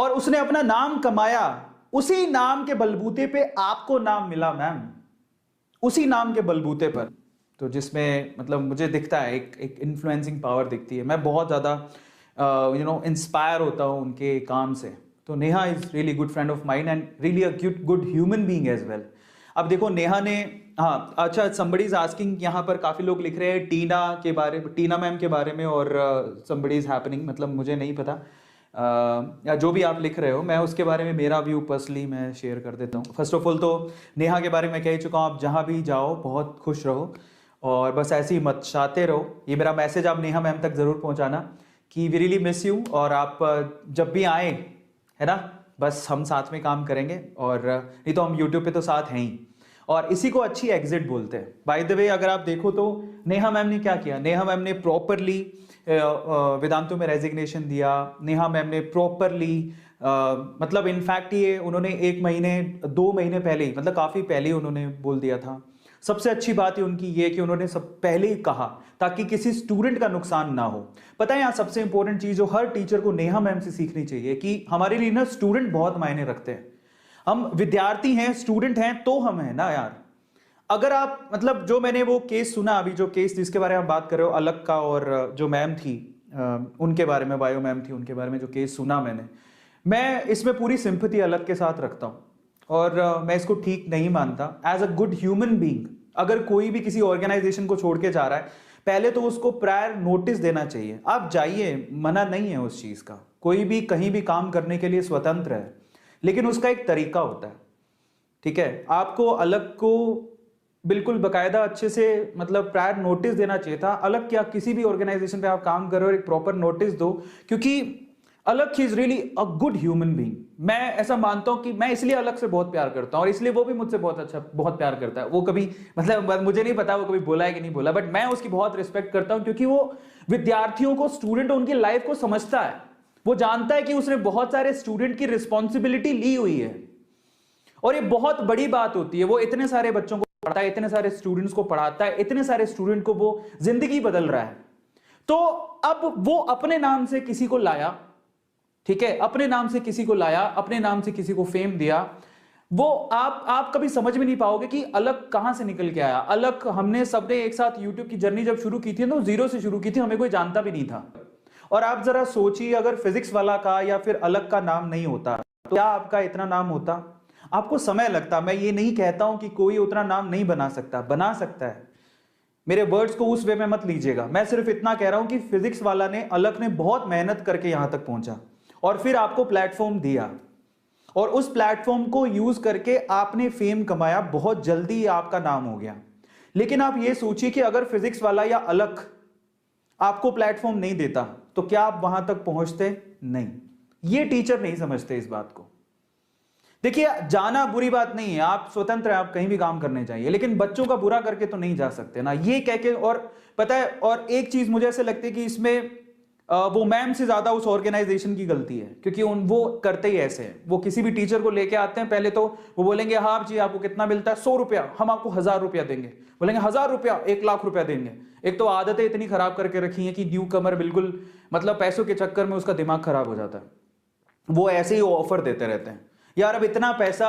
और उसने अपना नाम कमाया, उसी नाम के बलबूते पे आपको नाम मिला मैम, उसी नाम के बलबूते पर। तो जिसमें मतलब मुझे दिखता है एक इन्फ्लुएंसिंग पावर दिखती है। मैं बहुत ज़्यादा इंस्पायर होता हूँ उनके काम से। तो Neha is really good friend of mind and really a good human being as well. अब देखो नेहा ने, हाँ अच्छा, समबडी इज आस्किंग, यहाँ पर काफ़ी लोग लिख रहे हैं टीना मैम के बारे में, और समबडी इज हैपनिंग, मतलब मुझे नहीं पता, या जो भी आप लिख रहे हो, मैं उसके बारे में मेरा व्यू पर्सनली मैं शेयर कर देता हूँ। फर्स्ट ऑफ ऑल तो नेहा के बारे में कह चुका हूँ, आप जहाँ भी जाओ बहुत खुश रहो और बस ऐसे ही मचाते रहो। ये मेरा मैसेज आप नेहा मैम तक ज़रूर पहुँचाना कि वी रियली मिस यू, और आप जब भी आए, है ना, बस हम साथ में काम करेंगे, और नहीं तो हम यूट्यूब पे तो साथ हैं ही, और इसी को अच्छी एग्जिट बोलते हैं। बाय द वे अगर आप देखो तो नेहा मैम ने क्या किया, नेहा मैम ने प्रॉपरली वेदांतों में रेजिग्नेशन दिया। नेहा मैम ने प्रॉपरली मतलब इनफैक्ट ये उन्होंने 1 महीने 2 महीने पहले ही, मतलब काफ़ी पहले ही उन्होंने बोल दिया था। सबसे अच्छी बात है उनकी ये कि उन्होंने सब पहले ही कहा ताकि किसी स्टूडेंट का नुकसान ना हो। पता है यहाँ सबसे इंपॉर्टेंट चीज़ जो हर टीचर को नेहा मैम से सीखनी चाहिए कि हमारे लिए ना स्टूडेंट बहुत मायने रखते हैं। हम विद्यार्थी हैं, स्टूडेंट हैं, तो हम हैं ना यार। अगर आप मतलब जो मैंने वो केस सुना अभी, जो केस जिसके बारे में आप बात कर रहे हो अलग का, और जो मैम थी उनके बारे में, बायो मैम थी, उनके बारे में जो केस सुना मैंने, मैं इसमें पूरी सिंपैथी अलग के साथ रखता हूँ, और मैं इसको ठीक नहीं मानता। As a good human being अगर कोई भी किसी ऑर्गेनाइजेशन को छोड़ के जा रहा है, पहले तो उसको प्रायर नोटिस देना चाहिए। आप जाइए, मना नहीं है उस चीज़ का, कोई भी कहीं भी काम करने के लिए स्वतंत्र है, लेकिन उसका एक तरीका होता है, ठीक है। आपको अलग को बिल्कुल बकायदा अच्छे से मतलब प्रायर नोटिस देना चाहिए था। अलग क्या, किसी भी ऑर्गेनाइजेशन पे आप काम कर रहे हो, एक प्रॉपर नोटिस दो, क्योंकि अलग is really a good human being. मैं ऐसा मानता हूं कि मैं इसलिए अलग से बहुत प्यार करता हूं, और इसलिए वो भी मुझसे बहुत प्यार करता है। वो कभी मतलब मुझे नहीं पता वो कभी बोला है कि नहीं बोला, बट मैं उसकी बहुत रिस्पेक्ट करता हूं, क्योंकि वो विद्यार्थियों को, स्टूडेंट उनकी लाइफ को समझता है। वो जानता है कि उसने बहुत सारे स्टूडेंट की रिस्पॉन्सिबिलिटी ली हुई है, और ये बहुत बड़ी बात होती है। वो इतने सारे बच्चों को पढ़ाता है, इतने सारे स्टूडेंट्स को पढ़ाता है, इतने सारे स्टूडेंट को वो जिंदगी बदल रहा है। तो अब वो अपने नाम से किसी को लाया, ठीक है, अपने नाम से किसी को लाया, अपने नाम से किसी को फेम दिया। वो आप कभी समझ में नहीं पाओगे कि अलग कहां से निकल के आया। अलग हमने सबने एक साथ यूट्यूब की जर्नी जब शुरू की थी तो 0 से शुरू की थी, हमें कोई जानता भी नहीं था। और आप जरा सोचिए, अगर फिजिक्स वाला का या फिर अलग का नाम नहीं होता तो क्या आपका इतना नाम होता? आपको समय लगता। मैं ये नहीं कहता हूं कि कोई उतना नाम नहीं बना सकता, बना सकता है। मेरे वर्ड्स को उस वे में मत लीजिएगा। मैं सिर्फ इतना कह रहा हूं कि फिजिक्स वाला ने, अलग ने बहुत मेहनत करके यहां तक पहुंचा, और फिर आपको प्लेटफॉर्म दिया, और उस प्लेटफॉर्म को यूज करके आपने फेम कमाया, बहुत जल्दी आपका नाम हो गया। लेकिन आप ये सोचिए कि अगर फिजिक्स वाला या अलग आपको प्लेटफॉर्म नहीं देता तो क्या आप वहां तक पहुंचते? नहीं। ये टीचर नहीं समझते इस बात को। देखिए, जाना बुरी बात नहीं है, आप स्वतंत्र हैं, आप कहीं भी काम करने चाहिए, लेकिन बच्चों का बुरा करके तो नहीं जा सकते ना, ये कह के। और पता है, और एक चीज मुझे ऐसे लगती है कि इसमें वो मैम से ज्यादा उस ऑर्गेनाइजेशन की गलती है, क्योंकि वो करते ही ऐसे हैं। वो किसी भी टीचर को लेके आते हैं, पहले तो वो बोलेंगे हाँ जी आपको कितना मिलता है, 100 रुपया, हम आपको 1000 रुपया देंगे। बोलेंगे 1000 रुपया, 1 लाख रुपया देंगे। एक तो आदतें इतनी खराब करके रखी हैं कि न्यू कमर बिल्कुल मतलब पैसों के चक्कर में उसका दिमाग खराब हो जाता है। वो ऐसे ही ऑफर देते रहते हैं, यार अब इतना पैसा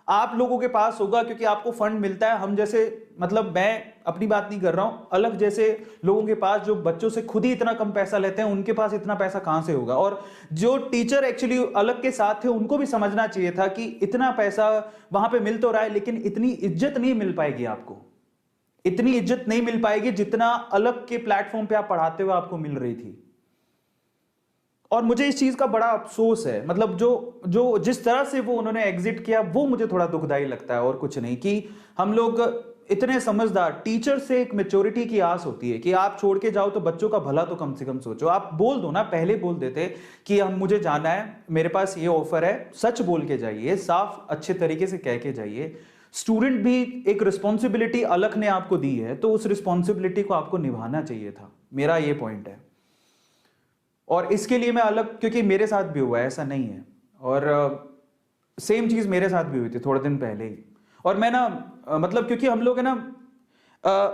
आप लोगों के पास होगा क्योंकि आपको फंड मिलता है। हम जैसे, मतलब मैं अपनी बात नहीं कर रहा हूं, अलग जैसे लोगों के पास जो बच्चों से खुद ही इतना कम पैसा लेते हैं, उनके पास इतना पैसा कहां से होगा। और जो टीचर एक्चुअली अलग के साथ थे, उनको भी समझना चाहिए था कि इतना पैसा वहां पे मिल तो रहा है, लेकिन इतनी इज्जत नहीं मिल पाएगी आपको, इतनी इज्जत नहीं मिल पाएगी जितना अलग के प्लेटफॉर्म पे आप पढ़ाते हुए आपको मिल रही थी। और मुझे इस चीज का बड़ा अफसोस है, मतलब जो जो जिस तरह से वो उन्होंने एग्जिट किया, वो मुझे थोड़ा दुखदाई लगता है, और कुछ नहीं। कि हम लोग इतने समझदार, टीचर से एक मेच्योरिटी की आस होती है कि आप छोड़ के जाओ तो बच्चों का भला तो कम से कम सोचो। आप बोल दो ना, पहले बोल देते कि हम मुझे जाना है, मेरे पास ये ऑफर है, सच बोल के जाइए, साफ अच्छे तरीके से कह के जाइए। स्टूडेंट भी एक रिस्पॉन्सिबिलिटी अलग ने आपको दी है, तो उस रिस्पॉन्सिबिलिटी को आपको निभाना चाहिए था, मेरा ये पॉइंट है। और इसके लिए मैं अलग, क्योंकि मेरे साथ भी हुआ है, ऐसा नहीं है, और सेम चीज मेरे साथ भी हुई थी थोड़े दिन पहले ही। और मैं ना मतलब क्योंकि हम लोग है ना,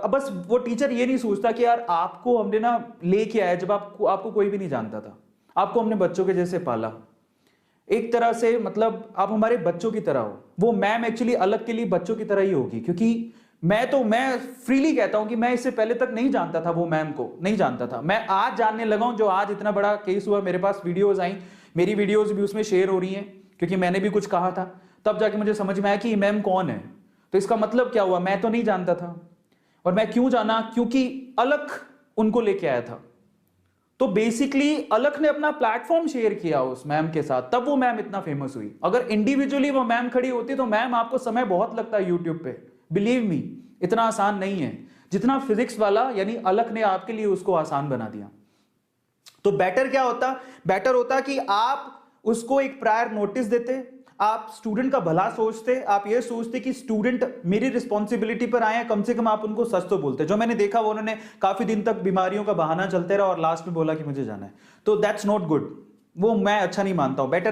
बस वो टीचर ये नहीं सोचता कि यार आपको हमने ना लेके आया जब आपको कोई भी नहीं जानता था, आपको हमने बच्चों के जैसे पाला, एक तरह से मतलब आप हमारे बच्चों की तरह हो। वो मैम एक्चुअली अलग के लिए बच्चों की तरह ही होगी, क्योंकि मैं फ्रीली कहता हूं कि मैं इससे पहले तक नहीं जानता था, वो मैम को नहीं जानता था। मैं आज जानने लगा हूं, जो आज इतना बड़ा केस हुआ, मेरे पास वीडियोस आई, मेरी वीडियोस भी उसमें शेयर हो रही हैं क्योंकि मैंने भी कुछ कहा था, तब जाके मुझे समझ में आया कि मैम कौन है। तो इसका मतलब क्या हुआ, मैं तो नहीं जानता था। और मैं क्यों जाना, क्योंकि अलख उनको लेके आया था। तो बेसिकली अलख ने अपना प्लेटफॉर्म शेयर किया उस मैम के साथ, तब वो मैम इतना फेमस हुई। अगर इंडिविजुअली वो मैम खड़ी होती तो मैम आपको समय बहुत लगता है यूट्यूब पे, बिलीव मी, इतना आसान नहीं है जितना फिजिक्स वाला यानी अलख ने आपके लिए उसको आसान बना दिया। तो बेटर क्या होता, बेटर होता कि आप उसको एक प्रायर नोटिस देते, आप स्टूडेंट का भला सोचते, आप ये सोचते कि स्टूडेंट मेरी रिस्पॉन्सिबिलिटी पर आए हैं, कम से कम आप उनको सच तो बोलते। जो मैंने देखा वो उन्होंने काफी दिन तक बीमारियों का बहाना चलते रहा और लास्ट में बोला कि मुझे जाना है, तो दैट्स नॉट गुड, वो मैं अच्छा नहीं मानता हूं। बेटर